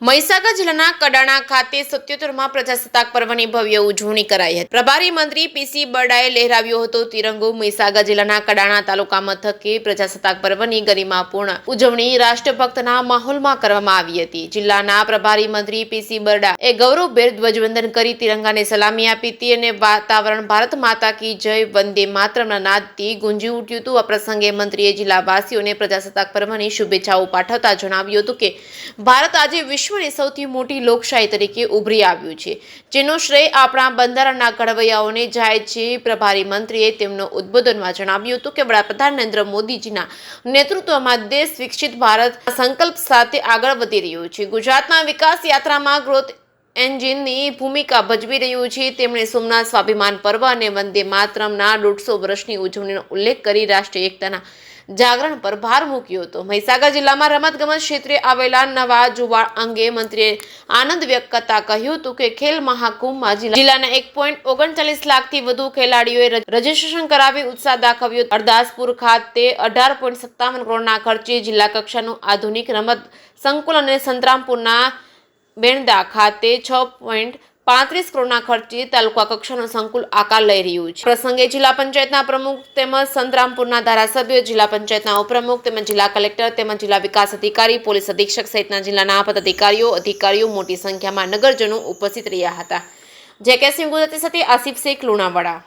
મહીસાગર જિલ્લાના કડાણા ખાતે 77માં પ્રજાસત્તાક પર્વની ભવ્ય ઉજવણી કરાઈ હતી। પ્રભારી મંત્રી પીસી બરડાએ લહેરાવ્યો હતો તિરંગો। મહીસાગર જિલ્લાના કડાણા તાલુકા મથકે પ્રજાસત્તાક પર્વની ગરિમાપૂર્ણ ઉજવણી રાષ્ટ્રભક્તના માહોલમાં કરવામાં આવી હતી। જિલ્લાના પ્રભારી મંત્રી પીસી બરડાએ ગૌરવભેર ધ્વજવંદન કરી તિરંગાને સલામી આપી હતી અને વાતાવરણ ભારત માતા કી જય વંદે માતરમના નાદથી ગુંજી ઉઠ્યું હતું। આ પ્રસંગે મંત્રીએ જિલ્લાવાસીઓને પ્રજાસત્તાક પર્વની શુભેચ્છાઓ પાઠવતા જણાવ્યું હતું કે ભારત આજે વિશ્વની સૌથી મોટી લોકશાહી તરીકે ઉભરી આવ્યું છે, જેનો શ્રેય આપણા બંધારણના ઘડવૈયાઓને જાય છે। પ્રભારી મંત્રીએ તેમનો ઉદ્બોધનમાં જણાવ્યું હતું કે વડાપ્રધાન નરેન્દ્ર મોદીજીના નેતૃત્વમાં દેશ વિકસિત ભારત સંકલ્પ સાથે આગળ વધી રહ્યો છે। ગુજરાતના વિકાસ યાત્રામાં ગ્રોથ એન્જિનની ભૂમિકા ભજવી રહ્યું છે। તેમણે સોમનાથ સ્વાભિમાન પર્વ અને વંદે માતરમના 150 વર્ષની ઉજવણીનો ઉલ્લેખ કરી રાષ્ટ્રીય એકતાના જાગરણ પર ભાર મૂક્યો હતો। મહીસાગર જિલ્લામાં રમતગમત ક્ષેત્રે આવેલા નવા જુવાળ અંગે મંત્રીએ આનંદ વ્યક્ત કરતા કહ્યું હતું કે ખેલ મહાકુંભમાં જિલ્લાના 1.39 લાખથી વધુ ખેલાડીઓએ રજીસ્ટ્રેશન કરાવી ઉત્સાહ દાખવ્યો। અરદાસપુર ખાતે 18.57 કરોડના ખર્ચે જિલ્લા કક્ષાનું આધુનિક રમત સંકુલ અને સંતરામપુરના બેણદા ખાતે 6.35 કરોડના ખર્ચે તાલુકા કક્ષાનું સંકુલ આકાર લઈ રહ્યું છે। પ્રસંગે જિલ્લા પંચાયતના પ્રમુખ તેમજ સંતરામપુરના ધારાસભ્યો, જિલ્લા પંચાયતના ઉપપ્રમુખ તેમજ જિલ્લા કલેક્ટર તેમજ જિલ્લા વિકાસ અધિકારી, પોલીસ અધિક્ષક સહિતના જિલ્લાના પદાધિકારીઓ મોટી સંખ્યામાં નગરજનો ઉપસ્થિત રહ્યા હતા। જેકે સિંહ ગુજરાતી સાથે આસિફ શેખ લુણાવાડા।